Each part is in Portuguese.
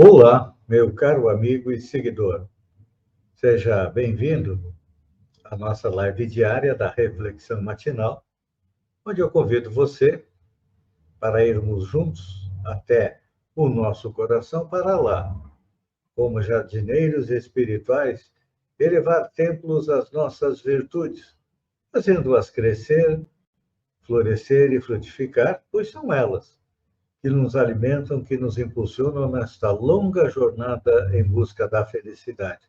Olá, meu caro amigo e seguidor. Seja bem-vindo à nossa live diária da Reflexão Matinal, onde eu convido você para irmos juntos até o nosso coração para lá, como jardineiros espirituais, elevar templos às nossas virtudes, fazendo-as crescer, florescer e frutificar, pois são elas que nos alimentam, que nos impulsionam nesta longa jornada em busca da felicidade.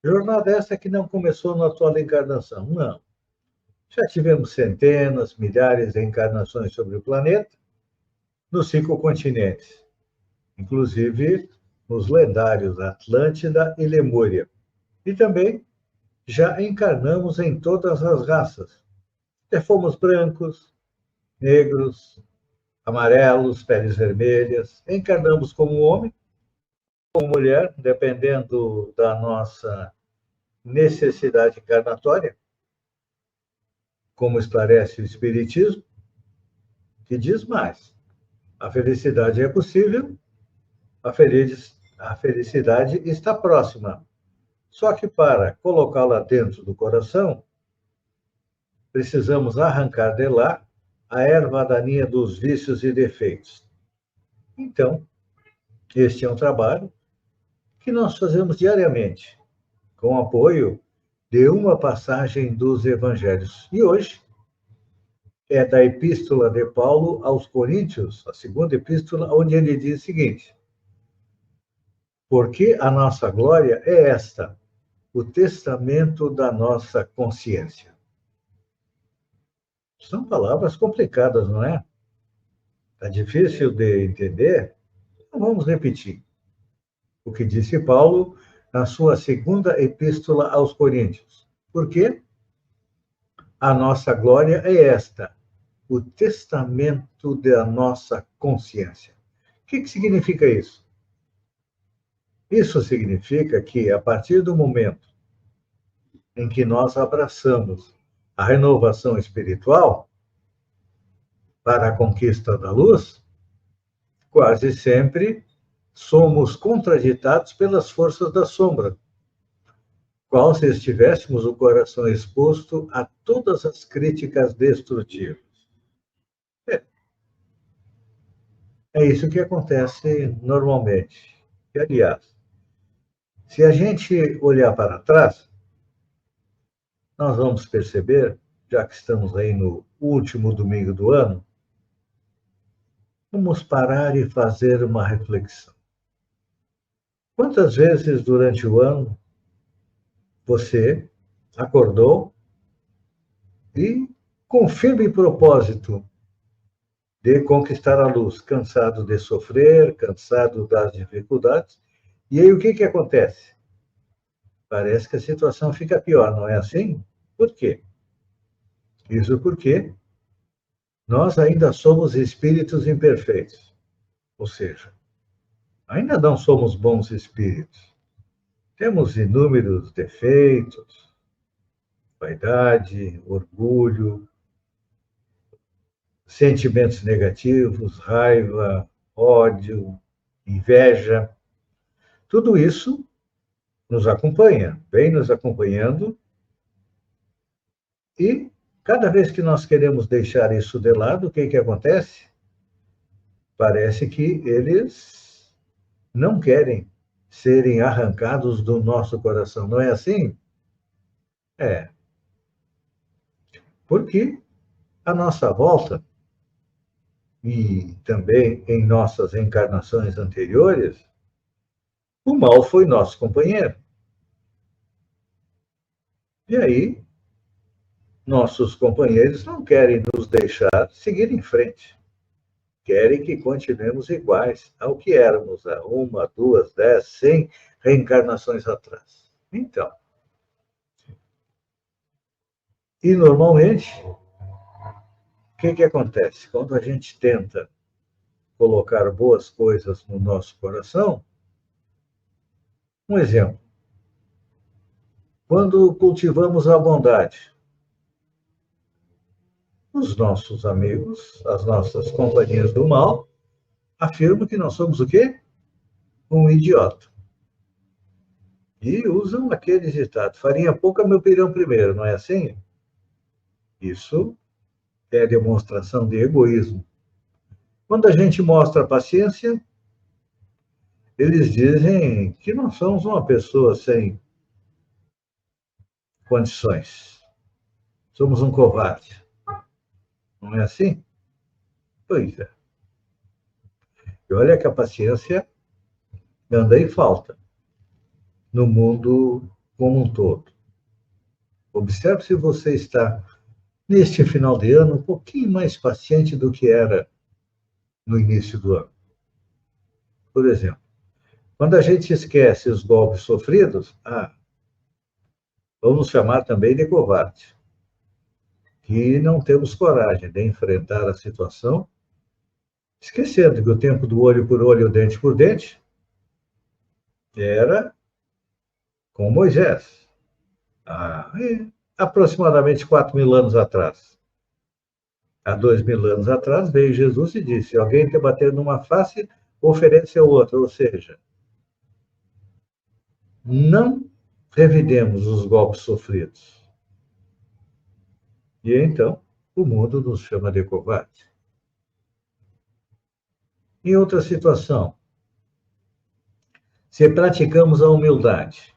Jornada essa que não começou na atual encarnação, não. Já tivemos centenas, milhares de encarnações sobre o planeta, nos 5 continentes, inclusive nos lendários Atlântida e Lemúria. E também já encarnamos em todas as raças. Já fomos brancos, negros, amarelos, peles vermelhas. Encarnamos como homem, como mulher, dependendo da nossa necessidade encarnatória, como esclarece o Espiritismo, que diz mais: a felicidade é possível, a felicidade está próxima. Só que para colocá-la dentro do coração, precisamos arrancar de lá a erva daninha dos vícios e defeitos. Então, este é um trabalho que nós fazemos diariamente, com apoio de uma passagem dos Evangelhos. E hoje é da Epístola de Paulo aos Coríntios, a segunda epístola, onde ele diz o seguinte: porque a nossa glória é esta, o testamento da nossa consciência. São palavras complicadas, não é? Está difícil de entender? Então vamos repetir o que disse Paulo na sua segunda epístola aos Coríntios. Porque a nossa glória é esta, o testamento da nossa consciência. O que significa isso? Isso significa que, a partir do momento em que nós abraçamos a renovação espiritual para a conquista da luz, quase sempre somos contraditados pelas forças da sombra, qual se estivéssemos o coração exposto a todas as críticas destrutivas. É isso que acontece normalmente. E, aliás, se a gente olhar para trás, nós vamos perceber, já que estamos aí no último domingo do ano, vamos parar e fazer uma reflexão. Quantas vezes durante o ano você acordou e, com firme propósito de conquistar a luz, cansado de sofrer, cansado das dificuldades, e aí o que acontece? Parece que a situação fica pior, não é assim? Por quê? Isso porque nós ainda somos espíritos imperfeitos, ou seja, ainda não somos bons espíritos. Temos inúmeros defeitos, vaidade, orgulho, sentimentos negativos, raiva, ódio, inveja. Tudo isso nos acompanha, vem nos acompanhando, e cada vez que nós queremos deixar isso de lado, o que acontece? Parece que eles não querem serem arrancados do nosso coração. Não é assim? É. Porque a nossa volta, e também em nossas encarnações anteriores, o mal foi nosso companheiro. E aí, nossos companheiros não querem nos deixar seguir em frente. Querem que continuemos iguais ao que éramos há 1, 2, 10, 100 reencarnações atrás. Então, e normalmente, o que acontece? Quando a gente tenta colocar boas coisas no nosso coração, um exemplo, quando cultivamos a bondade, os nossos amigos, as nossas companhias do mal, afirmam que nós somos o quê? um idiota. E usam aquele ditado: farinha pouca, meu pirão primeiro, não é assim? Isso é demonstração de egoísmo. Quando a gente mostra paciência, eles dizem que nós somos uma pessoa sem condições. Somos um covarde. Não é assim? Pois é. E olha que a paciência anda em falta no mundo como um todo. Observe se você está, neste final de ano, um pouquinho mais paciente do que era no início do ano. Por exemplo, quando a gente esquece os golpes sofridos, vamos chamar também de covarde, que não temos coragem de enfrentar a situação, esquecendo que o tempo do olho por olho, dente por dente, era com Moisés, há aproximadamente 4.000 anos atrás. Há 2.000 anos atrás veio Jesus e disse: alguém te bater numa face, oferece a outra. Ou seja, não revidemos os golpes sofridos. E então, o mundo nos chama de covarde. Em outra situação, se praticamos a humildade,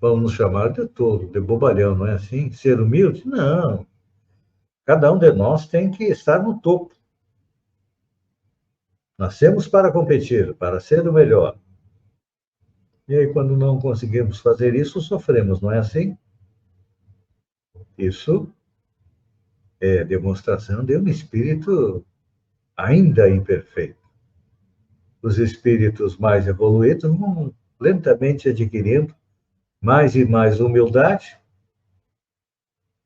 vamos nos chamar de tolo, de bobalhão, não é assim? Ser humilde? Não. Cada um de nós tem que estar no topo. Nascemos para competir, para ser o melhor. E aí, quando não conseguimos fazer isso, sofremos, não é assim? Isso é demonstração de um espírito ainda imperfeito. Os espíritos mais evoluídos vão lentamente adquirindo mais e mais humildade.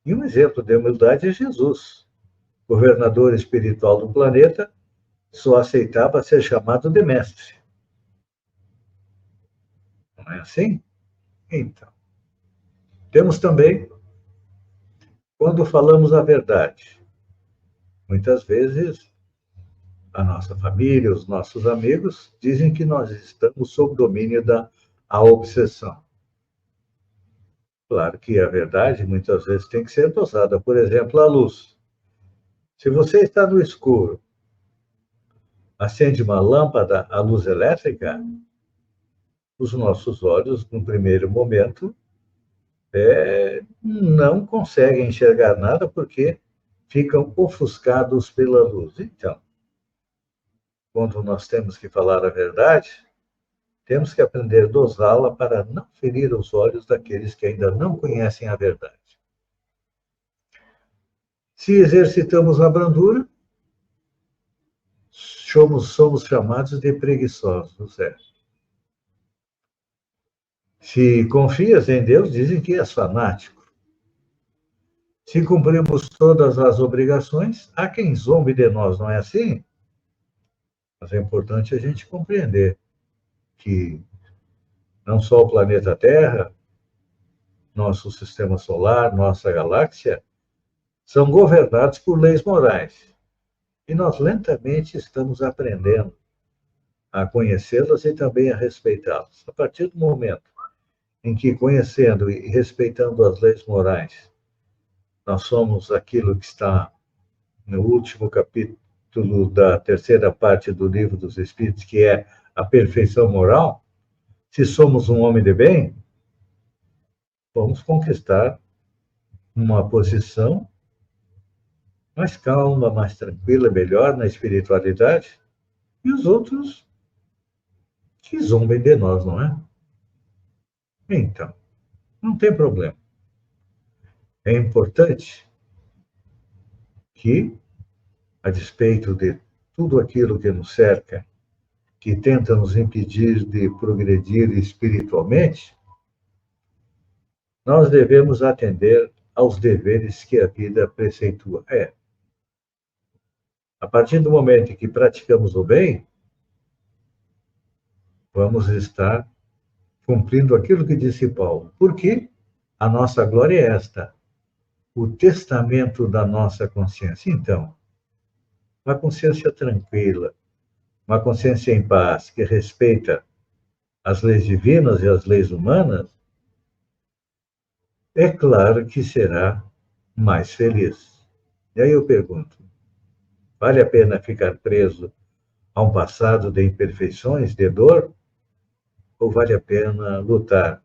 E um exemplo de humildade é Jesus, governador espiritual do planeta, só aceitava ser chamado de mestre. Não é assim? Então, temos também, quando falamos a verdade, muitas vezes a nossa família, os nossos amigos dizem que nós estamos sob domínio da obsessão. Claro que a verdade muitas vezes tem que ser dosada. Por exemplo, a luz. Se você está no escuro, acende uma lâmpada à luz elétrica, os nossos olhos, no primeiro momento, não conseguem enxergar nada porque ficam ofuscados pela luz. Então, quando nós temos que falar a verdade, temos que aprender a dosá-la para não ferir os olhos daqueles que ainda não conhecem a verdade. Se exercitamos a brandura, somos chamados de preguiçosos. Se confias em Deus, dizem que és fanático. Se cumprimos todas as obrigações, há quem zombe de nós, não é assim? Mas é importante a gente compreender que não só o planeta Terra, nosso sistema solar, nossa galáxia, são governados por leis morais. E nós lentamente estamos aprendendo a conhecê-las e também a respeitá-las. A partir do momento em que, conhecendo e respeitando as leis morais, nós somos aquilo que está no último capítulo da terceira parte do Livro dos Espíritos, que é a perfeição moral, se somos um homem de bem, vamos conquistar uma posição mais calma, mais tranquila, melhor na espiritualidade, e os outros que zombem de nós, não é? Então, não tem problema. É importante que, a despeito de tudo aquilo que nos cerca, que tenta nos impedir de progredir espiritualmente, nós devemos atender aos deveres que a vida preceitua. A partir do momento em que praticamos o bem, vamos estar cumprindo aquilo que disse Paulo. Porque a nossa glória é esta, o testamento da nossa consciência. Então, uma consciência tranquila, uma consciência em paz que respeita as leis divinas e as leis humanas, é claro que será mais feliz. E aí eu pergunto: vale a pena ficar preso a um passado de imperfeições, de dor, ou vale a pena lutar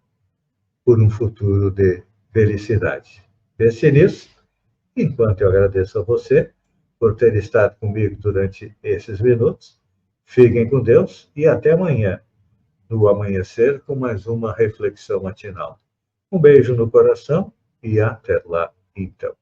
por um futuro de felicidade? Pense nisso, enquanto eu agradeço a você por ter estado comigo durante esses minutos. Fiquem com Deus e até amanhã, no amanhecer, com mais uma reflexão matinal. Um beijo no coração e até lá, então.